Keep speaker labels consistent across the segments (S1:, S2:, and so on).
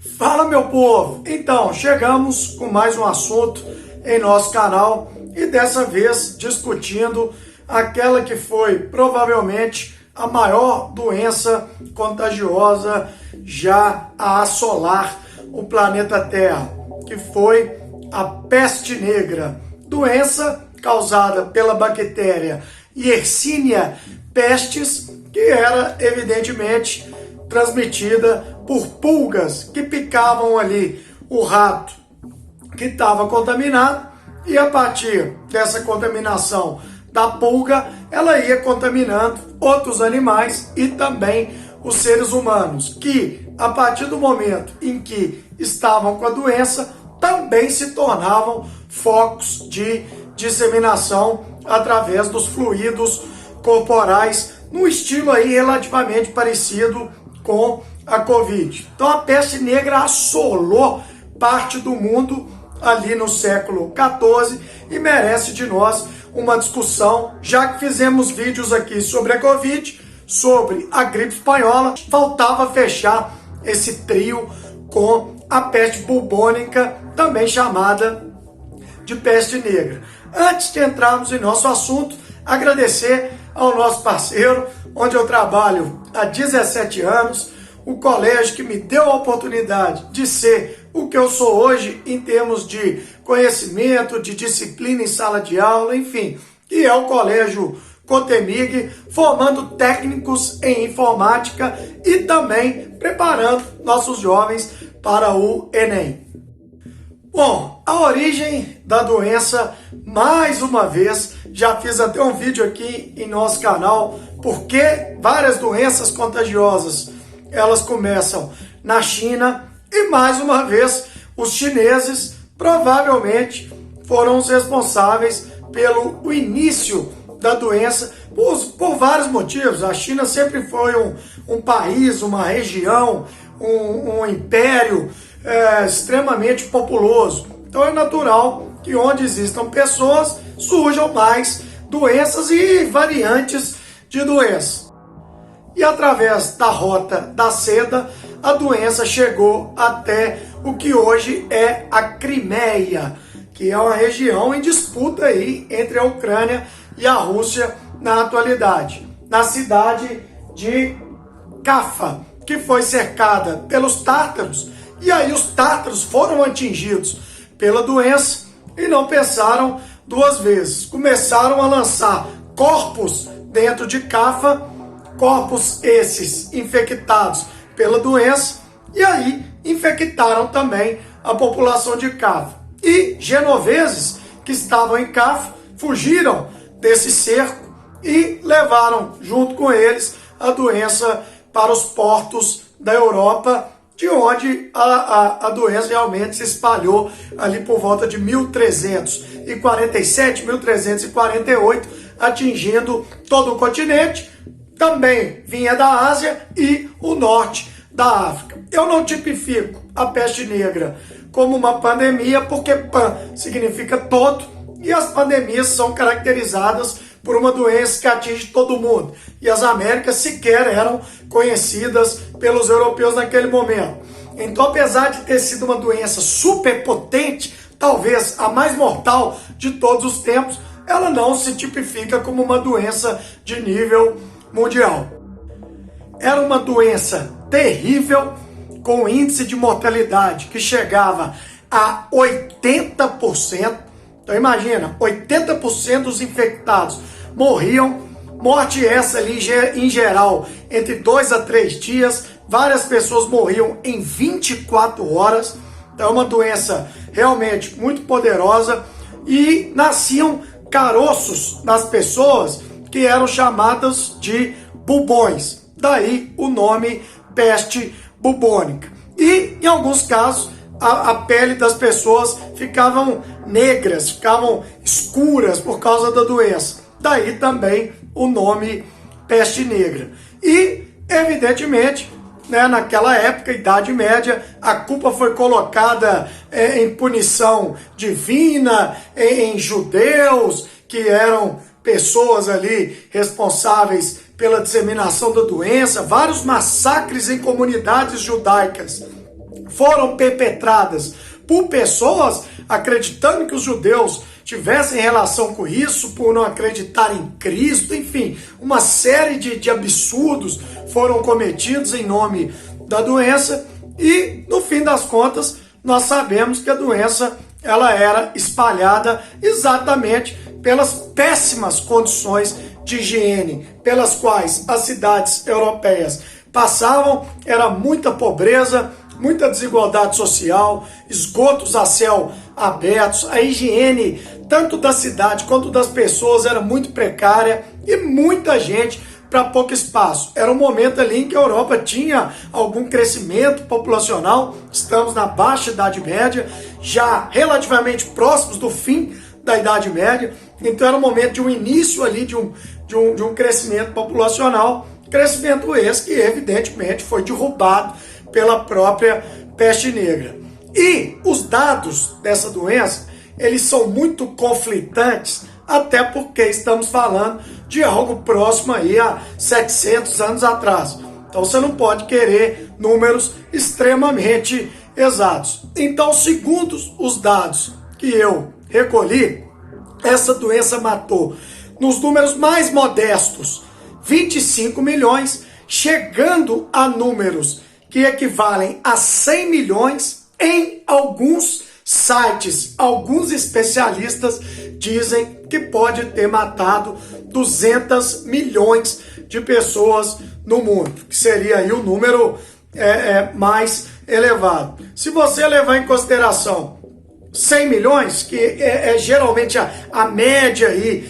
S1: Fala, meu povo! Então, chegamos com mais um assunto em nosso canal e dessa vez discutindo aquela que foi provavelmente a maior doença contagiosa já a assolar o planeta Terra, que foi a peste negra, doença causada pela bactéria Yersinia pestis, que era evidentemente transmitida por pulgas que picavam ali o rato que estava contaminado, e a partir dessa contaminação da pulga, ela ia contaminando outros animais e também os seres humanos, que a partir do momento em que estavam com a doença, também se tornavam focos de disseminação através dos fluidos corporais, num estilo aí relativamente parecido com a Covid. Então a peste negra assolou parte do mundo ali no século XIV e merece de nós uma discussão, já que fizemos vídeos aqui sobre a Covid, sobre a gripe espanhola, faltava fechar esse trio com a peste bubônica, também chamada de peste negra. Antes de entrarmos em nosso assunto, agradecer ao nosso parceiro, onde eu trabalho há 17 anos, o colégio que me deu a oportunidade de ser o que eu sou hoje em termos de conhecimento, de disciplina em sala de aula, enfim, que é o Colégio Cotemig, formando técnicos em informática e também preparando nossos jovens para o Enem. Bom, a origem da doença, mais uma vez, já fiz até um vídeo aqui em nosso canal, porque várias doenças contagiosas, elas começam na China, e mais uma vez, os chineses provavelmente foram os responsáveis pelo início da doença, por vários motivos. A China sempre foi um país, uma região, um império extremamente populoso. Então é natural que onde existam pessoas, surjam mais doenças e variantes de doença. E através da rota da seda, a doença chegou até o que hoje é a Crimeia, que é uma região em disputa aí entre a Ucrânia e a Rússia na atualidade. Na cidade de Kaffa, que foi cercada pelos tártaros, e aí os tártaros foram atingidos pela doença e não pensaram duas vezes. Começaram a lançar corpos dentro de Kaffa, corpos esses infectados pela doença, e aí infectaram também a população de Kaffa. E genoveses que estavam em Kaffa fugiram desse cerco e levaram junto com eles a doença para os portos da Europa, de onde a doença realmente se espalhou ali por volta de 1347, 1348, atingindo todo o continente. Também vinha da Ásia e o norte da África. Eu não tipifico a peste negra como uma pandemia, porque pan significa todo, e as pandemias são caracterizadas por uma doença que atinge todo mundo. E as Américas sequer eram conhecidas pelos europeus naquele momento. Então, apesar de ter sido uma doença super potente, talvez a mais mortal de todos os tempos, ela não se tipifica como uma doença de nível mundial. Era uma doença terrível, com índice de mortalidade que chegava a 80%. Então imagina, 80% dos infectados morriam, morte essa ali em geral entre 2 a 3 dias, várias pessoas morriam em 24 horas, então é uma doença realmente muito poderosa, e nasciam caroços nas pessoas que eram chamadas de bubões, daí o nome peste bubônica. E em alguns casos a pele das pessoas ficavam negras, ficavam escuras por causa da doença. Daí também o nome peste negra. E, evidentemente, né, naquela época, Idade Média, a culpa foi colocada em punição divina, em judeus, que eram pessoas ali responsáveis pela disseminação da doença, vários massacres em comunidades judaicas foram perpetradas por pessoas acreditando que os judeus tivessem relação com isso, por não acreditar em Cristo, enfim, uma série de absurdos foram cometidos em nome da doença e, no fim das contas, nós sabemos que a doença ela era espalhada exatamente pelas péssimas condições de higiene pelas quais as cidades europeias passavam. Era muita pobreza, muita desigualdade social, esgotos a céu abertos, a higiene tanto da cidade quanto das pessoas era muito precária e muita gente para pouco espaço. Era um momento ali em que a Europa tinha algum crescimento populacional, estamos na baixa Idade Média, já relativamente próximos do fim da Idade Média, então era um momento de um início ali de um crescimento populacional, crescimento esse que evidentemente foi derrubado pela própria peste negra. E os dados dessa doença, eles são muito conflitantes, até porque estamos falando de algo próximo aí a 700 anos atrás. Então você não pode querer números extremamente exatos. Então, segundo os dados que eu recolhi, essa doença matou, nos números mais modestos, 25 milhões, chegando a números que equivalem a 100 milhões em alguns sites. Alguns especialistas dizem que pode ter matado 200 milhões de pessoas no mundo, que seria aí o número mais elevado. Se você levar em consideração 100 milhões, que é geralmente a média aí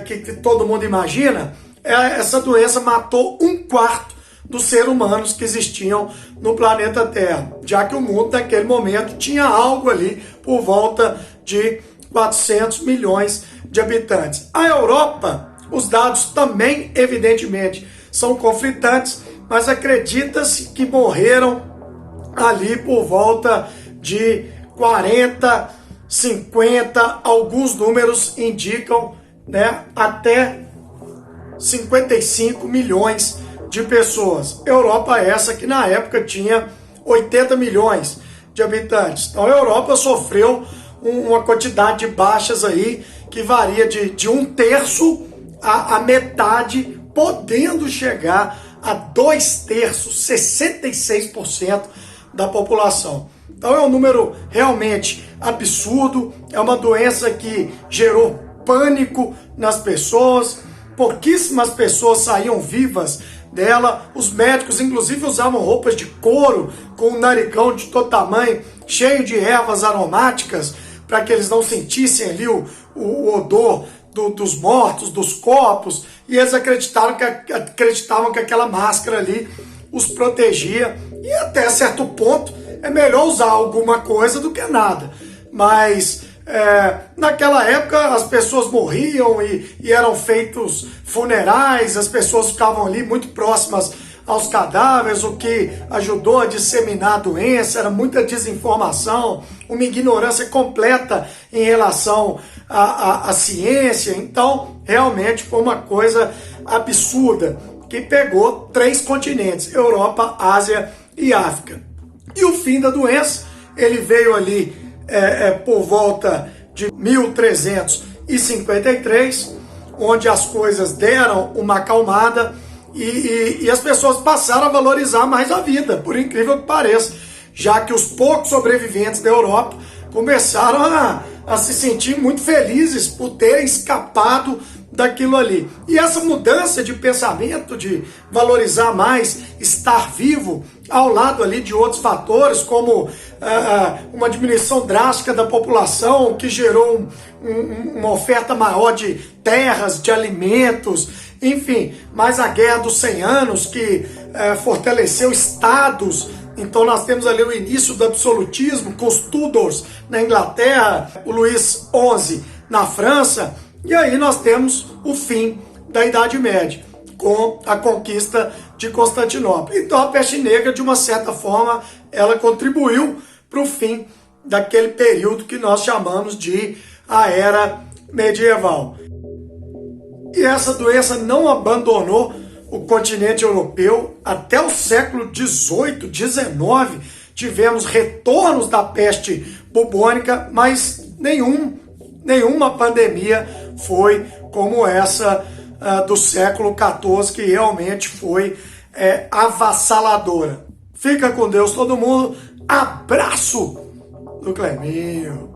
S1: que todo mundo imagina, essa doença matou 1/4 dos seres humanos que existiam no planeta Terra, já que o mundo naquele momento tinha algo ali por volta de 400 milhões de habitantes. A Europa, os dados também evidentemente são conflitantes, mas acredita-se que morreram ali por volta de 40, 50, alguns números indicam, né, até 55 milhões de pessoas. Europa essa que na época tinha 80 milhões de habitantes. Então a Europa sofreu uma quantidade de baixas aí que varia de 1/3 a metade, podendo chegar a 2/3, 66% da população. Então é um número realmente absurdo, é uma doença que gerou pânico nas pessoas, pouquíssimas pessoas saíam vivas dela, os médicos inclusive usavam roupas de couro com um narigão de todo tamanho, cheio de ervas aromáticas, para que eles não sentissem ali o odor dos mortos, dos corpos, e eles acreditavam que aquela máscara ali os protegia, e até certo ponto é melhor usar alguma coisa do que nada, mas naquela época as pessoas morriam e eram feitos funerais, as pessoas ficavam ali muito próximas aos cadáveres, o que ajudou a disseminar a doença, era muita desinformação, uma ignorância completa em relação à ciência. Então realmente foi uma coisa absurda, que pegou 3 continentes, Europa, Ásia e África. E o fim da doença, ele veio ali por volta de 1353, onde as coisas deram uma acalmada e as pessoas passaram a valorizar mais a vida, por incrível que pareça, já que os poucos sobreviventes da Europa começaram a se sentir muito felizes por terem escapado daquilo ali. E essa mudança de pensamento, de valorizar mais estar vivo, ao lado ali de outros fatores, como uma diminuição drástica da população, que gerou uma oferta maior de terras, de alimentos, enfim, mais a Guerra dos 100 Anos, que fortaleceu estados. Então nós temos ali o início do absolutismo, com os Tudors na Inglaterra, o Luís XI na França, e aí nós temos o fim da Idade Média, com a conquista de Constantinopla. Então a peste negra, de uma certa forma, ela contribuiu para o fim daquele período que nós chamamos de a Era Medieval. E essa doença não abandonou o continente europeu até o século XVIII, XIX, tivemos retornos da peste bubônica, mas nenhuma pandemia foi como essa do século XIV, que realmente foi avassaladora. Fica com Deus todo mundo. Abraço do Cleminho.